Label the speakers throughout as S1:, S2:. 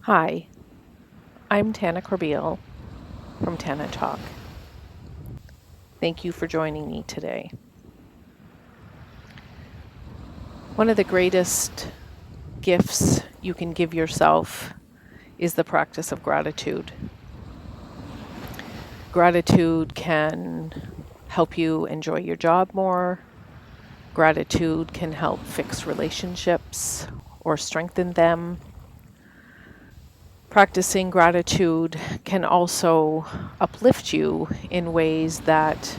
S1: Hi, I'm Tana Corbeil from Tana Talk. Thank you for joining me today. One of the greatest gifts you can give yourself is the practice of gratitude. Gratitude can help you enjoy your job more. Gratitude can help fix relationships or strengthen them. Practicing gratitude can also uplift you in ways that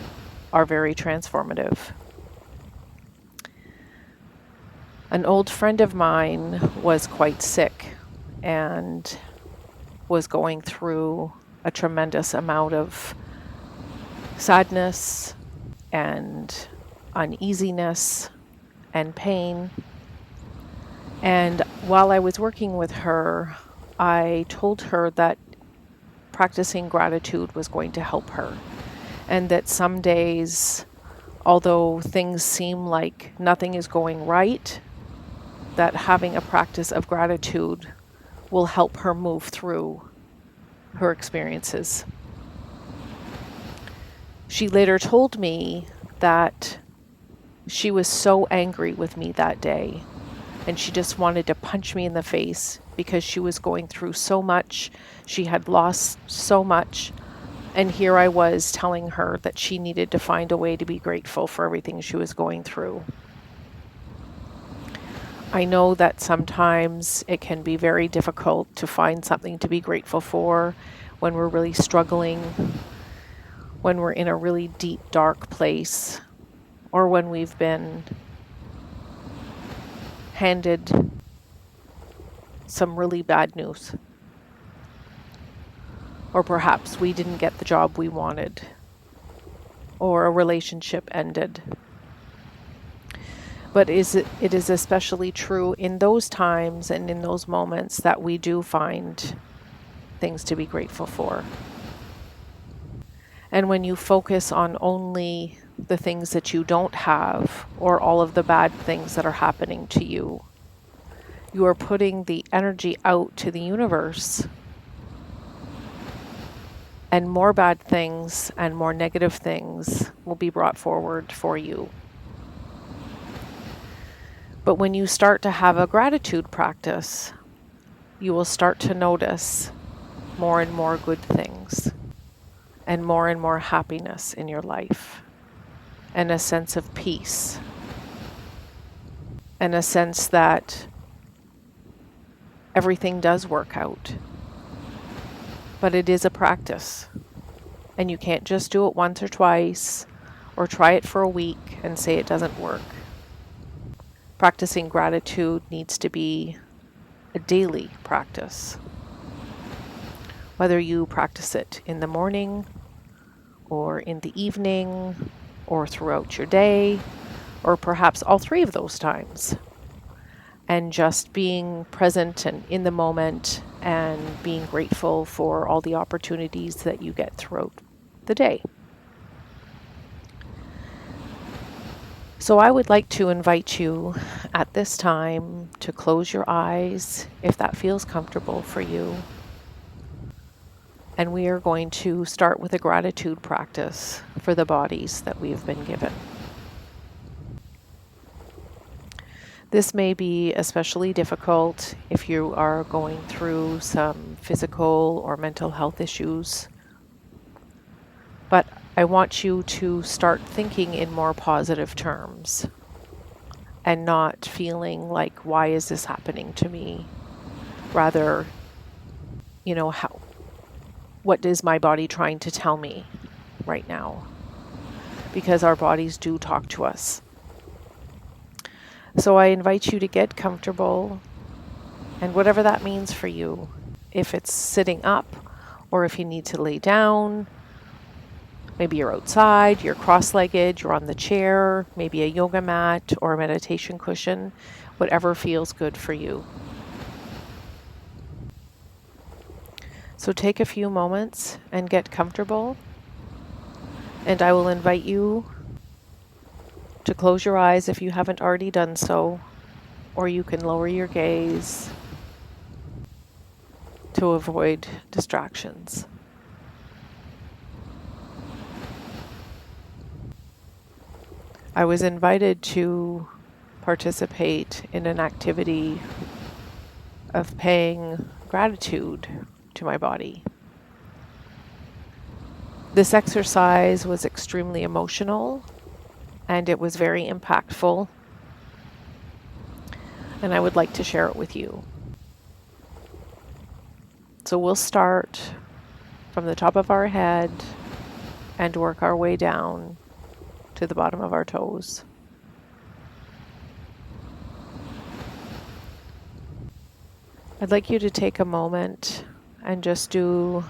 S1: are very transformative. An old friend of mine was quite sick and was going through a tremendous amount of sadness and uneasiness and pain. And while I was working with her, I told her that practicing gratitude was going to help her, and that some days, although things seem like nothing is going right, that having a practice of gratitude will help her move through her experiences. She later told me that she was so angry with me that day, and she just wanted to punch me in the face because she was going through so much. She had lost so much, and here I was telling her that she needed to find a way to be grateful for everything she was going through. I know that sometimes it can be very difficult to find something to be grateful for when we're really struggling, when we're in a really deep, dark place, or when we've been handed some really bad news. Or perhaps we didn't get the job we wanted, or a relationship ended. But it is especially true in those times and in those moments that we do find things to be grateful for. And when you focus on only the things that you don't have, or all of the bad things that are happening to you, you are putting the energy out to the universe, and more bad things and more negative things will be brought forward for you. But when you start to have a gratitude practice, you will start to notice more and more good things and more happiness in your life, and a sense of peace, and a sense that everything does work out. But it is a practice, and you can't just do it once or twice or try it for a week and say it doesn't work. Practicing gratitude needs to be a daily practice. Whether you practice it in the morning or in the evening or throughout your day, or perhaps all three of those times. And just being present and in the moment and being grateful for all the opportunities that you get throughout the day. So I would like to invite you at this time to close your eyes if that feels comfortable for you. And we are going to start with a gratitude practice for the bodies that we've been given. This may be especially difficult if you are going through some physical or mental health issues. But I want you to start thinking in more positive terms and not feeling like, why is this happening to me? Rather, what is my body trying to tell me right now? Because our bodies do talk to us. So I invite you to get comfortable, and whatever that means for you, if it's sitting up or if you need to lay down, maybe you're outside, you're cross-legged, you're on the chair, maybe a yoga mat or a meditation cushion, whatever feels good for you. So take a few moments and get comfortable, and I will invite you to close your eyes if you haven't already done so, or you can lower your gaze to avoid distractions. I was invited to participate in an activity of paying gratitude to my body. This exercise was extremely emotional and it was very impactful, and I would like to share it with you. So we'll start from the top of our head and work our way down to the bottom of our toes. I'd like you to take a moment and just do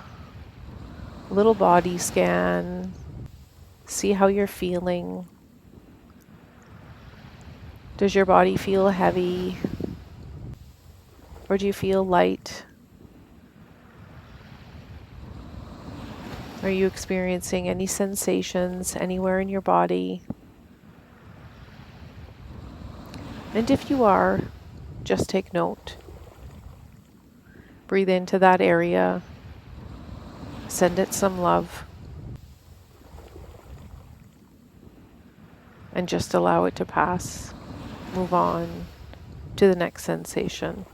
S1: a little body scan. See how you're feeling. Does your body feel heavy? Or do you feel light? Are you experiencing any sensations anywhere in your body? And if you are, just take note. Breathe into that area. Send it some love. And just allow it to pass. Move on to the next sensation.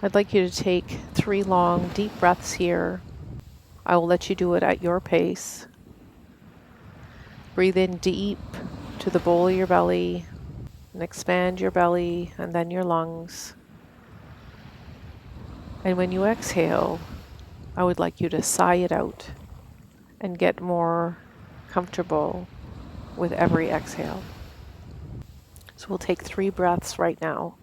S1: I'd like you to take 3 long, deep breaths here. I will let you do it at your pace. Breathe in deep to the bowl of your belly and expand your belly and then your lungs. And when you exhale, I would like you to sigh it out and get more comfortable with every exhale. So we'll take 3 breaths right now.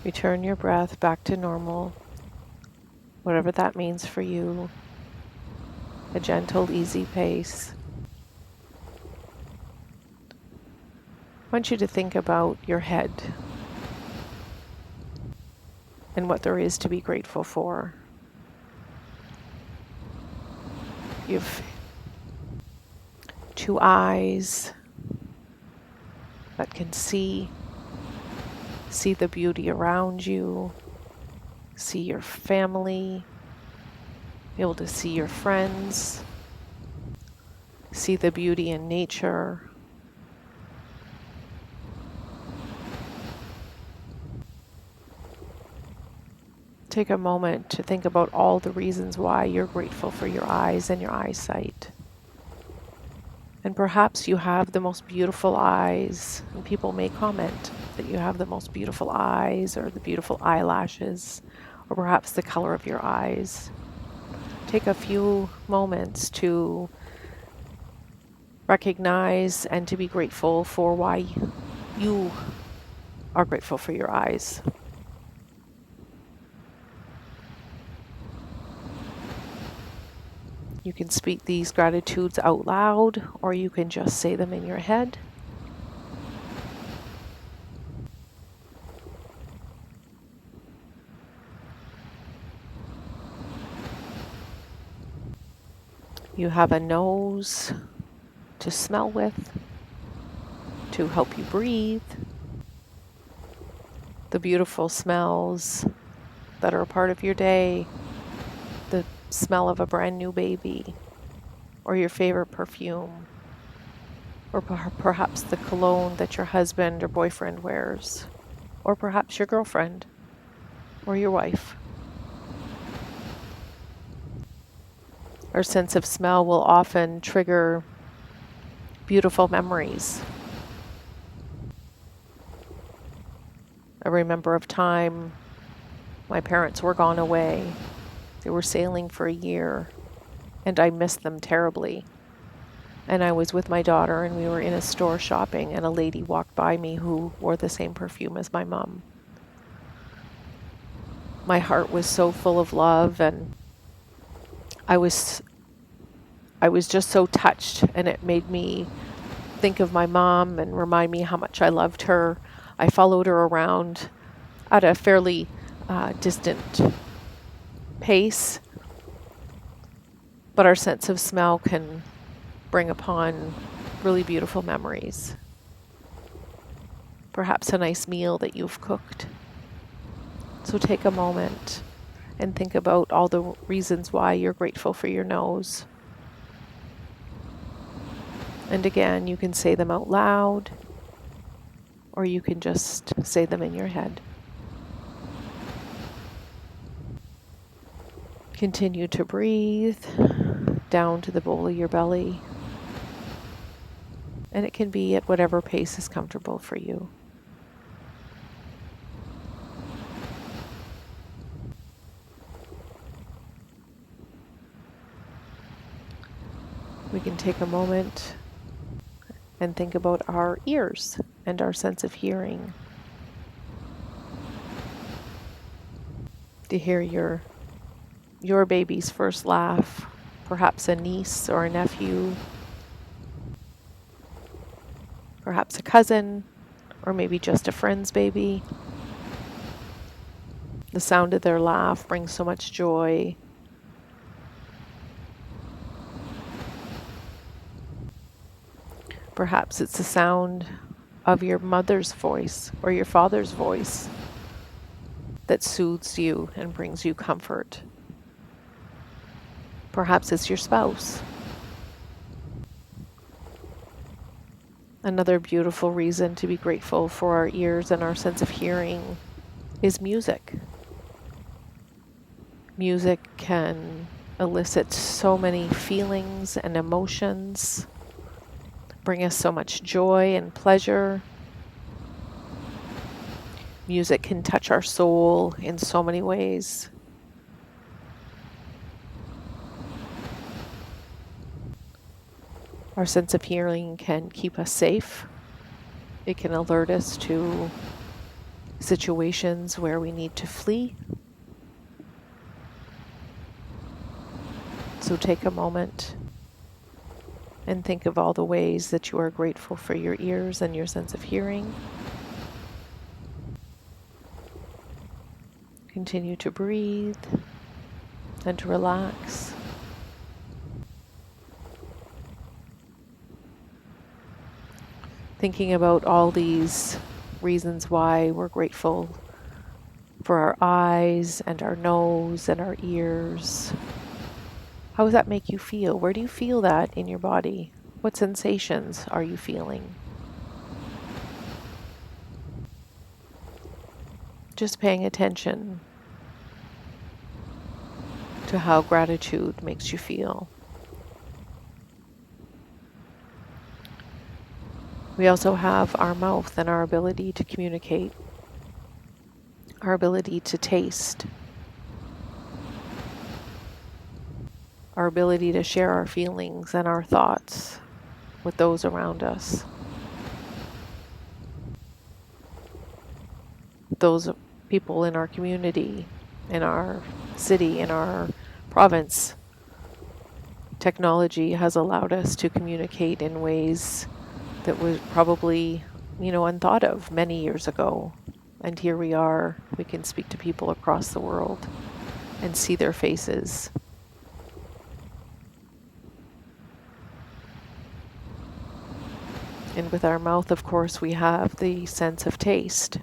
S1: Return your breath back to normal, whatever that means for you. A gentle, easy pace. I want you to think about your head and what there is to be grateful for. You've 2 eyes that can see the beauty around you, see your family, be able to see your friends, see the beauty in nature. Take a moment to think about all the reasons why you're grateful for your eyes and your eyesight. And perhaps you have the most beautiful eyes, and people may comment that you have the most beautiful eyes or the beautiful eyelashes, or perhaps the color of your eyes. Take a few moments to recognize and to be grateful for why you are grateful for your eyes. You can speak these gratitudes out loud, or you can just say them in your head. You have a nose to smell with, to help you breathe. The beautiful smells that are a part of your day, the smell of a brand new baby, or your favorite perfume, or perhaps the cologne that your husband or boyfriend wears, or perhaps your girlfriend or your wife. Our sense of smell will often trigger beautiful memories. I remember a time my parents were gone away. They were sailing for a year, and I missed them terribly. and I was with my daughter and we were in a store shopping, and a lady walked by me who wore the same perfume as my mom. My heart was so full of love, and I was just so touched, and it made me think of my mom and remind me how much I loved her. I followed her around at a fairly distant pace, but our sense of smell can bring upon really beautiful memories. Perhaps a nice meal that you've cooked. So take a moment and think about all the reasons why you're grateful for your nose. And again, you can say them out loud, or you can just say them in your head. Continue to breathe down to the bowl of your belly, and it can be at whatever pace is comfortable for you. We can take a moment and think about our ears and our sense of hearing. To hear your baby's first laugh, perhaps a niece or a nephew, perhaps a cousin, or maybe just a friend's baby. The sound of their laugh brings so much joy. Perhaps it's the sound of your mother's voice or your father's voice that soothes you and brings you comfort. Perhaps it's your spouse. Another beautiful reason to be grateful for our ears and our sense of hearing is music. Music can elicit so many feelings and emotions, bring us so much joy and pleasure. Music can touch our soul in so many ways. Our sense of hearing can keep us safe. It can alert us to situations where we need to flee. So take a moment and think of all the ways that you are grateful for your ears and your sense of hearing. Continue to breathe and to relax. Thinking about all these reasons why we're grateful for our eyes and our nose and our ears. How does that make you feel? Where do you feel that in your body? What sensations are you feeling? Just paying attention to how gratitude makes you feel. We also have our mouth and our ability to communicate, our ability to taste, our ability to share our feelings and our thoughts with those around us. Those people in our community, in our city, in our province. Technology has allowed us to communicate in ways that was probably, unthought of many years ago. And here we are, we can speak to people across the world and see their faces. And with our mouth, of course, we have the sense of taste.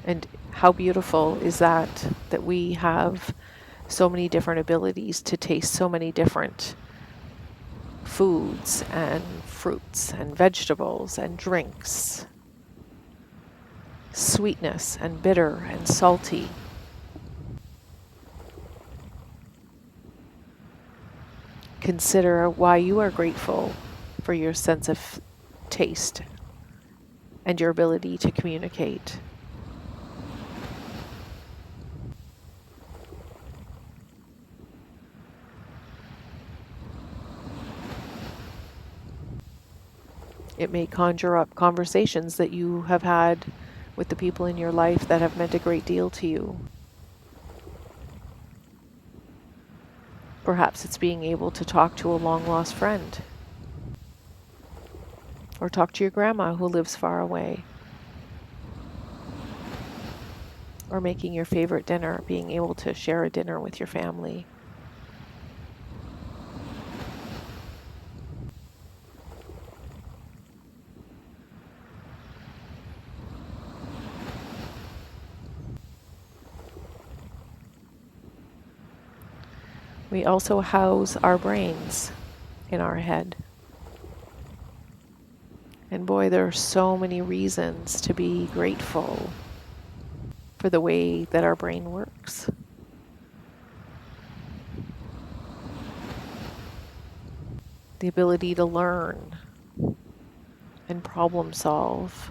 S1: And how beautiful is that we have so many different abilities to taste so many different foods and fruits and vegetables and drinks, sweetness and bitter and salty. Consider why you are grateful for your sense of taste and your ability to communicate. It may conjure up conversations that you have had with the people in your life that have meant a great deal to you. Perhaps it's being able to talk to a long-lost friend, or talk to your grandma who lives far away, or making your favorite dinner, being able to share a dinner with your family. We also house our brains in our head. And boy, there are so many reasons to be grateful for the way that our brain works. The ability to learn and problem solve.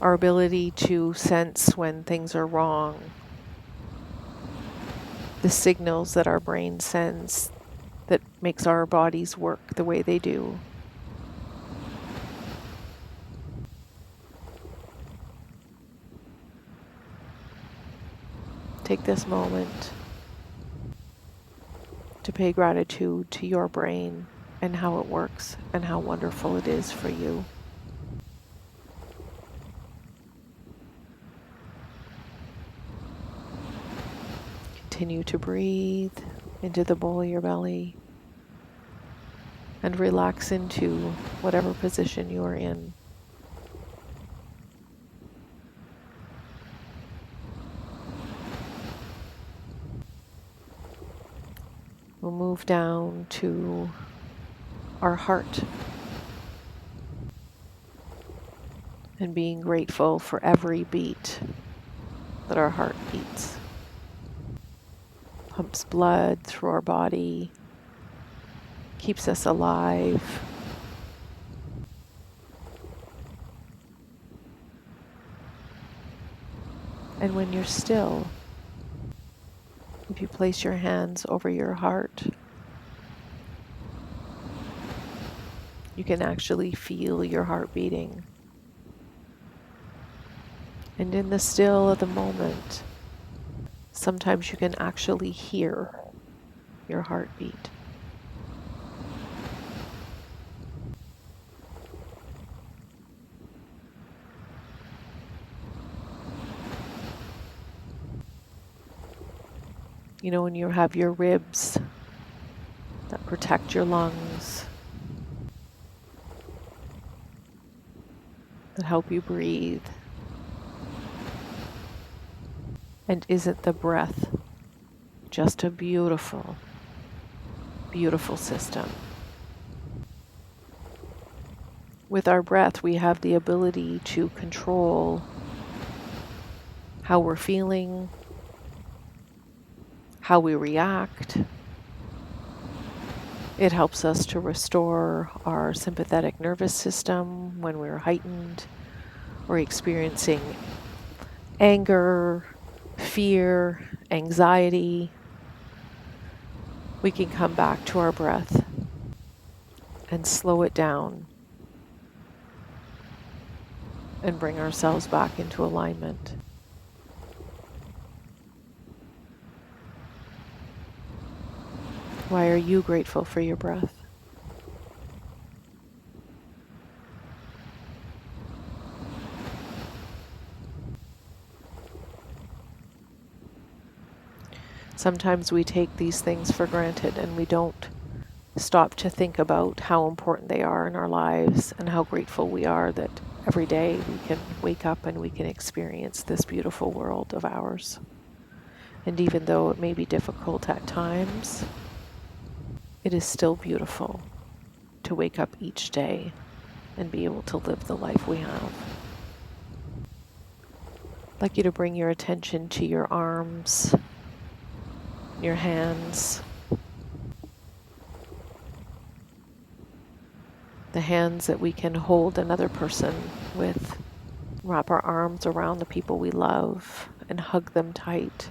S1: Our ability to sense when things are wrong. The signals that our brain sends that makes our bodies work the way they do. Take this moment to pay gratitude to your brain and how it works and how wonderful it is for you. Continue to breathe into the bowl of your belly and relax into whatever position you are in. We'll move down to our heart and being grateful for every beat that our heart beats. Pumps blood through our body, keeps us alive. And when you're still, if you place your hands over your heart, you can actually feel your heart beating. And in the still of the moment, sometimes you can actually hear your heartbeat. You know, when you have your ribs that protect your lungs, that help you breathe. And isn't the breath just a beautiful, beautiful system? With our breath, we have the ability to control how we're feeling, how we react. It helps us to restore our sympathetic nervous system when we're heightened or experiencing anger, fear, anxiety. We can come back to our breath and slow it down and bring ourselves back into alignment. Why are you grateful for your breath? Sometimes we take these things for granted and we don't stop to think about how important they are in our lives and how grateful we are that every day we can wake up and we can experience this beautiful world of ours. And even though it may be difficult at times, it is still beautiful to wake up each day and be able to live the life we have. I'd like you to bring your attention to your arms, your hands, the hands that we can hold another person with, wrap our arms around the people we love and hug them tight.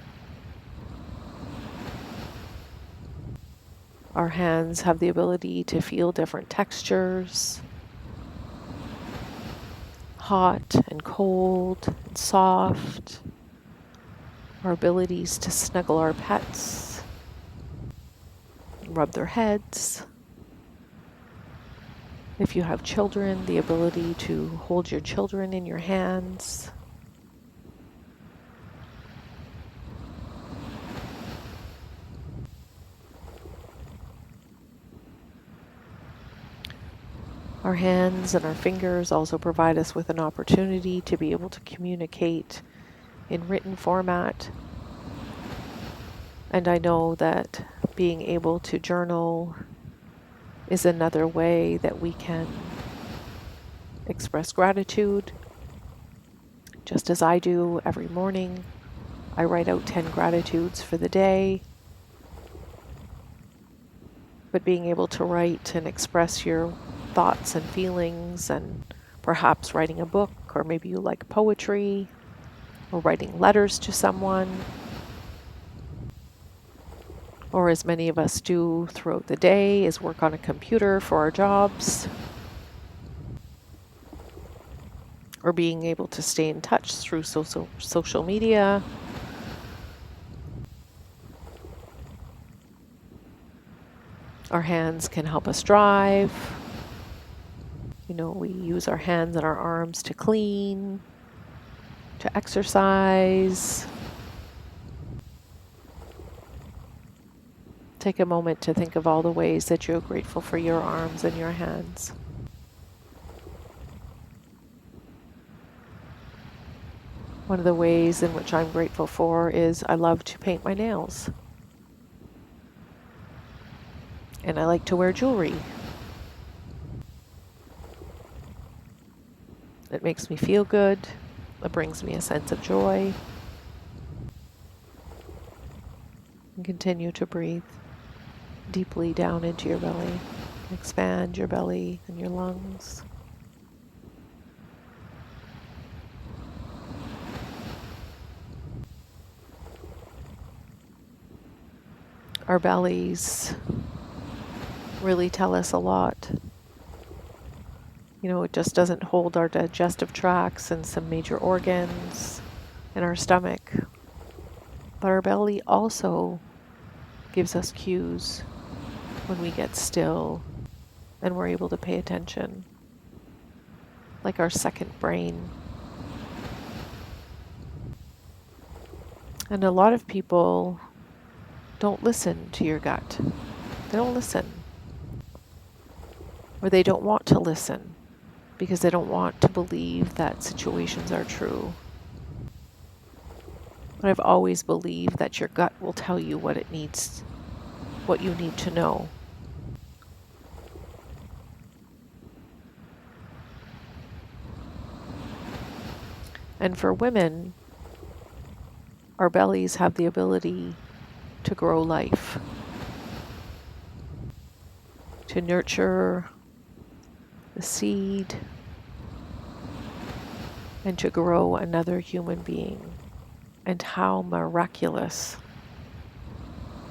S1: Our hands have the ability to feel different textures, hot and cold and soft. Our abilities to snuggle our pets, rub their heads. If you have children, the ability to hold your children in your hands. Our hands and our fingers also provide us with an opportunity to be able to communicate in written format. And I know that being able to journal is another way that we can express gratitude. Just as I do every morning, I write out 10 gratitudes for the day. But being able to write and express your thoughts and feelings, and perhaps writing a book, or maybe you like poetry, or writing letters to someone, or as many of us do throughout the day, is work on a computer for our jobs, or being able to stay in touch through social media. Our hands can help us drive. We use our hands and our arms to clean, to exercise. Take a moment to think of all the ways that you're grateful for your arms and your hands. One of the ways in which I'm grateful for is I love to paint my nails. And I like to wear jewelry. It makes me feel good. It brings me a sense of joy. And continue to breathe deeply down into your belly. Expand your belly and your lungs. Our bellies really tell us a lot. It just doesn't hold our digestive tracts and some major organs in our stomach. But our belly also gives us cues when we get still and we're able to pay attention, like our second brain. And a lot of people don't listen to your gut. They don't listen. Or they don't want to listen because they don't want to believe that situations are true. But I've always believed that your gut will tell you what you need to know. And for women, our bellies have the ability to grow life, to nurture the seed, and to grow another human being. And how miraculous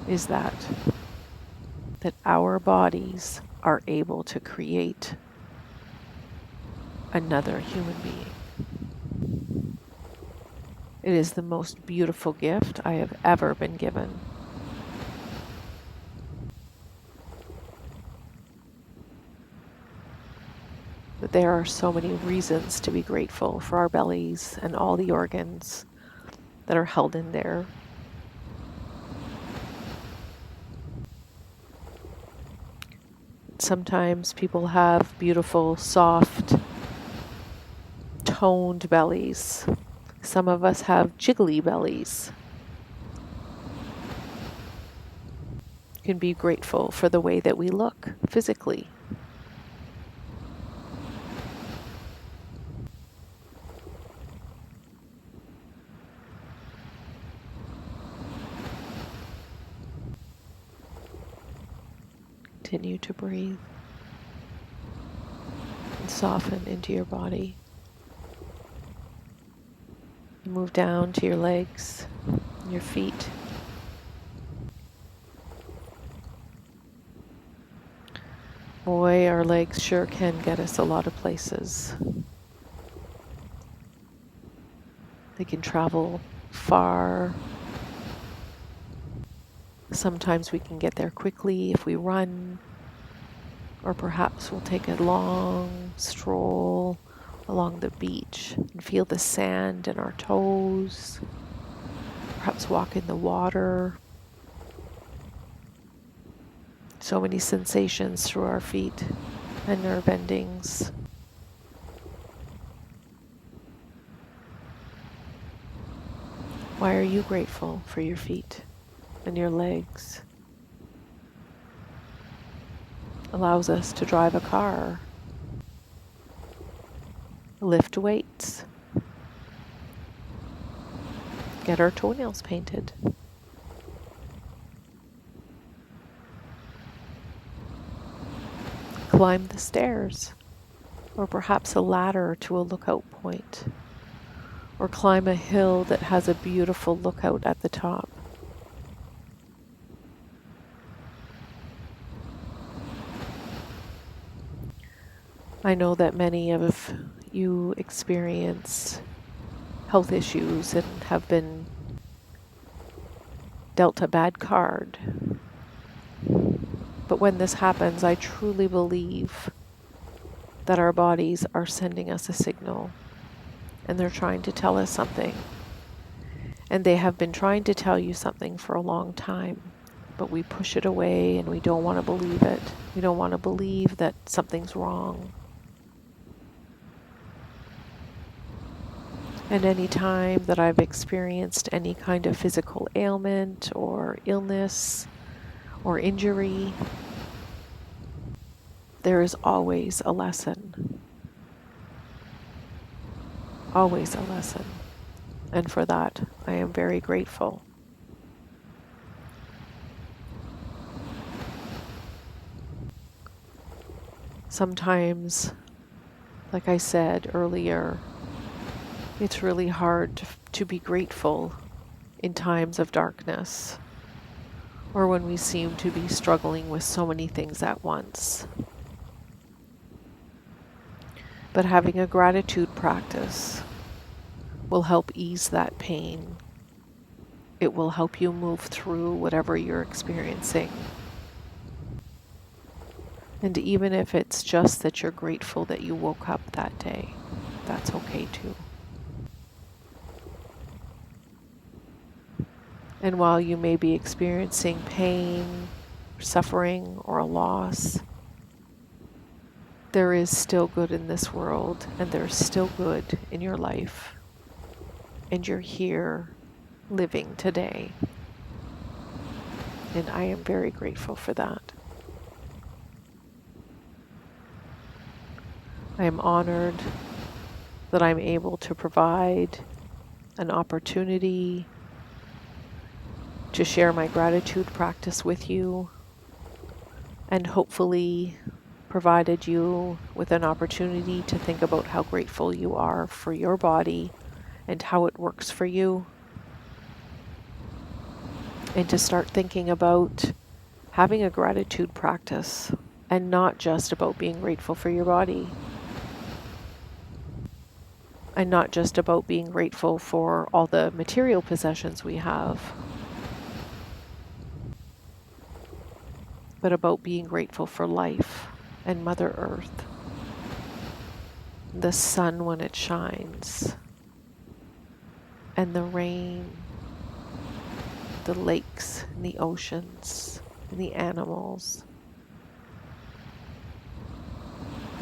S1: is that our bodies are able to create another human being. It is the most beautiful gift I have ever been given. But there are so many reasons to be grateful for our bellies and all the organs that are held in there. Sometimes people have beautiful, soft, toned bellies. Some of us have jiggly bellies. You can be grateful for the way that we look physically. Continue to breathe and soften into your body. You move down to your legs, your feet. Boy, our legs sure can get us a lot of places. They can travel far. Sometimes we can get there quickly if we run, or perhaps we'll take a long stroll along the beach and feel the sand in our toes, perhaps walk in the water. So many sensations through our feet and nerve endings. Why are you grateful for your feet and your legs? Allows us to drive a car, lift weights, get our toenails painted. Climb the stairs, or perhaps a ladder to a lookout point, or climb a hill that has a beautiful lookout at the top. I know that many of you experience health issues and have been dealt a bad card. But when this happens, I truly believe that our bodies are sending us a signal, and they're trying to tell us something. And they have been trying to tell you something for a long time, but we push it away and we don't want to believe it. We don't want to believe that something's wrong. And any time that I've experienced any kind of physical ailment or illness or injury, there is always a lesson. Always a lesson. And for that, I am very grateful. Sometimes, like I said earlier, it's really hard to be grateful in times of darkness, or when we seem to be struggling with so many things at once. But having a gratitude practice will help ease that pain. It will help you move through whatever you're experiencing. And even if it's just that you're grateful that you woke up that day, that's okay too. And while you may be experiencing pain, suffering, or a loss, there is still good in this world, and there's still good in your life. And you're here living today. And I am very grateful for that. I am honored that I'm able to provide an opportunity to share my gratitude practice with you, and hopefully provided you with an opportunity to think about how grateful you are for your body and how it works for you, and to start thinking about having a gratitude practice and not just about being grateful for your body, and not just about being grateful for all the material possessions we have, but about being grateful for life and Mother Earth, the sun when it shines, and the rain, the lakes and the oceans and the animals.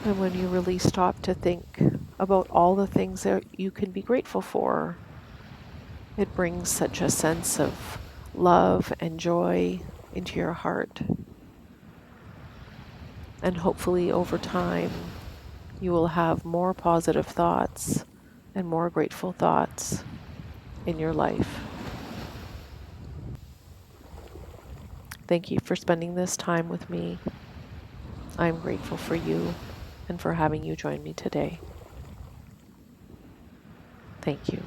S1: And when you really stop to think about all the things that you can be grateful for, it brings such a sense of love and joy into your heart. And hopefully over time, you will have more positive thoughts and more grateful thoughts in your life. Thank you for spending this time with me. I'm grateful for you and for having you join me today. Thank you.